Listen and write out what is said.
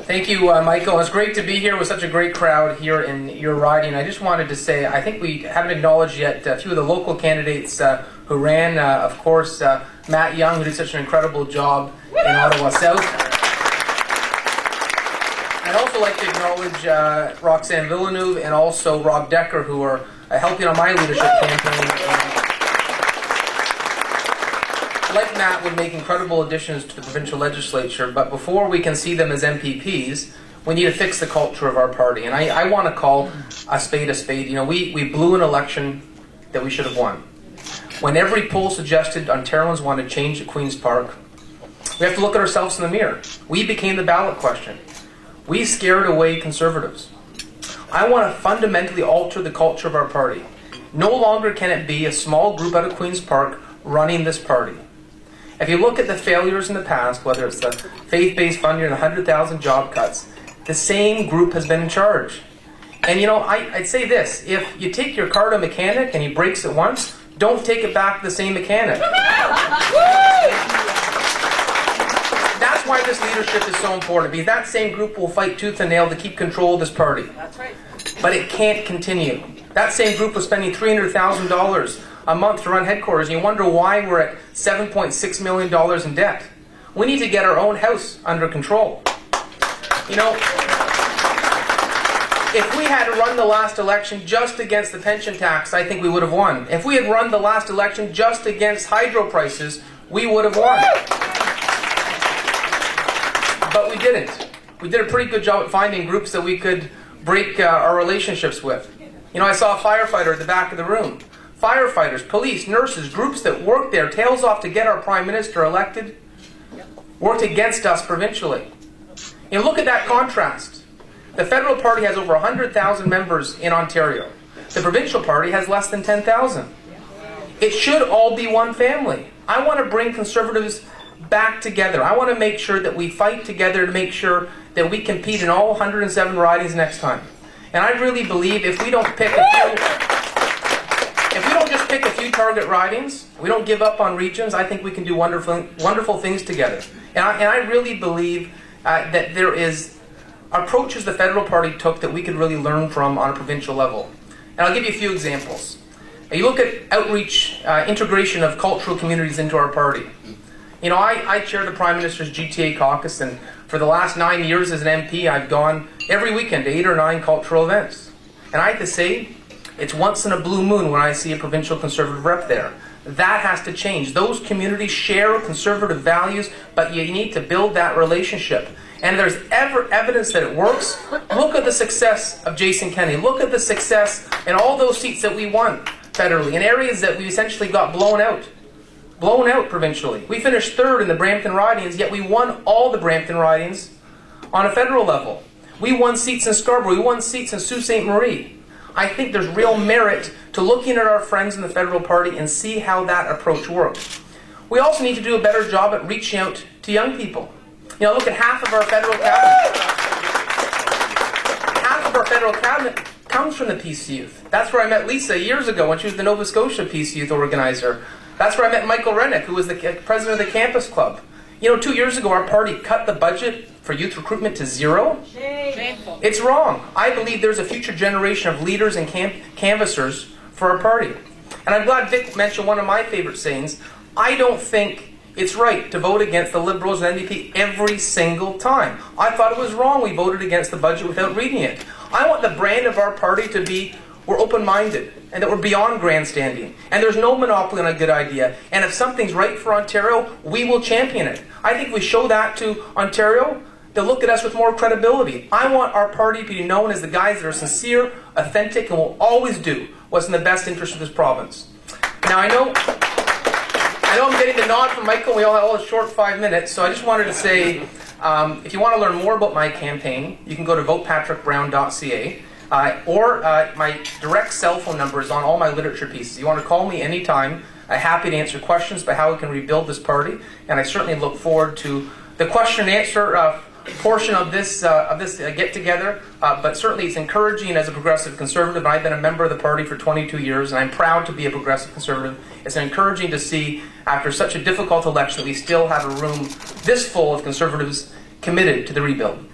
Thank you, Michael. It's great to be here with such a great crowd here in your riding. I just wanted to say, I think we haven't acknowledged yet a few of the local candidates who ran. Of course, Matt Young, who did such an incredible job in Ottawa South. I'd also like to acknowledge Roxanne Villeneuve and also Rob Decker, who are helping on my leadership campaign. Like Matt, would make incredible additions to the provincial legislature, but before we can see them as MPPs, we need to fix the culture of our party. And I want to call a spade a spade. You know, we blew an election that we should have won. When every poll suggested Ontarians want to change at Queen's Park, we have to look at ourselves in the mirror. We became the ballot question. We scared away Conservatives. I want to fundamentally alter the culture of our party. No longer can it be a small group out of Queen's Park running this party. If you look at the failures in the past, whether it's the faith-based funding and 100,000 job cuts, the same group has been in charge. And you know, I'd say this, if you take your car to a mechanic and he breaks it once, don't take it back to the same mechanic. That's why this leadership is so important, because that same group will fight tooth and nail to keep control of this party. That's right. But it can't continue. That same group was spending $300,000 a month to run headquarters, and you wonder why we're at $7.6 million in debt. We need to get our own house under control. You know, if we had run the last election just against the pension tax, I think we would have won. If we had run the last election just against hydro prices, we would have won. But we didn't. We did a pretty good job at finding groups that we could break our relationships with. You know, I saw a firefighter at the back of the room. Firefighters, police, nurses, groups that worked their tails off to get our Prime Minister elected, worked against us provincially. You know, look at that contrast. The federal party has over 100,000 members in Ontario. The provincial party has less than 10,000. It should all be one family. I want to bring Conservatives back together. I want to make sure that we fight together to make sure that we compete in all 107 ridings next time. And I really believe if we don't just pick a few target ridings, we don't give up on regions, I think we can do wonderful things together. And I really believe that there is approaches the federal party took that we could really learn from on a provincial level. And I'll give you a few examples. You look at outreach, integration of cultural communities into our party. You know, I chair the Prime Minister's GTA caucus, and for the last 9 years as an MP, I've gone every weekend to 8 or 9 cultural events. And I have to say, it's once in a blue moon when I see a provincial Conservative rep there. That has to change. Those communities share Conservative values, but you need to build that relationship. And there's evidence that it works. Look at the success of Jason Kenney. Look at the success in all those seats that we won federally, in areas that we essentially got blown out provincially. We finished 3rd in the Brampton ridings, yet we won all the Brampton ridings on a federal level. We won seats in Scarborough. We won seats in Sault Ste. Marie. I think there's real merit to looking at our friends in the federal party and see how that approach works. We also need to do a better job at reaching out to young people. You know, look at half of our federal cabinet. Half of our federal cabinet comes from the Peace Youth. That's where I met Lisa years ago when she was the Nova Scotia Peace Youth organizer. That's where I met Michael Rennick, who was the president of the campus club. You know, 2 years ago our party cut the budget for youth recruitment to 0. Shameful. It's wrong. I believe there's a future generation of leaders and canvassers for our party. And I'm glad Vic mentioned one of my favorite sayings. I don't think it's right to vote against the Liberals and NDP every single time. I thought it was wrong we voted against the budget without reading it. I want the brand of our party to be we're open-minded and that we're beyond grandstanding. And there's no monopoly on a good idea. And if something's right for Ontario, we will champion it. I think we show that to Ontario, they'll look at us with more credibility. I want our party to be known as the guys that are sincere, authentic, and will always do what's in the best interest of this province. Now, I know I'm getting the nod from Michael. We all have a short 5 minutes, so I just wanted to say, if you want to learn more about my campaign, you can go to votepatrickbrown.ca. Or my direct cell phone number is on all my literature pieces. You want to call me anytime. I'm happy to answer questions about how we can rebuild this party, and I certainly look forward to the question and answer portion of this get-together. But certainly it's encouraging as a progressive Conservative. I've been a member of the party for 22 years, and I'm proud to be a progressive Conservative. It's encouraging to see, after such a difficult election, that we still have a room this full of Conservatives committed to the rebuild.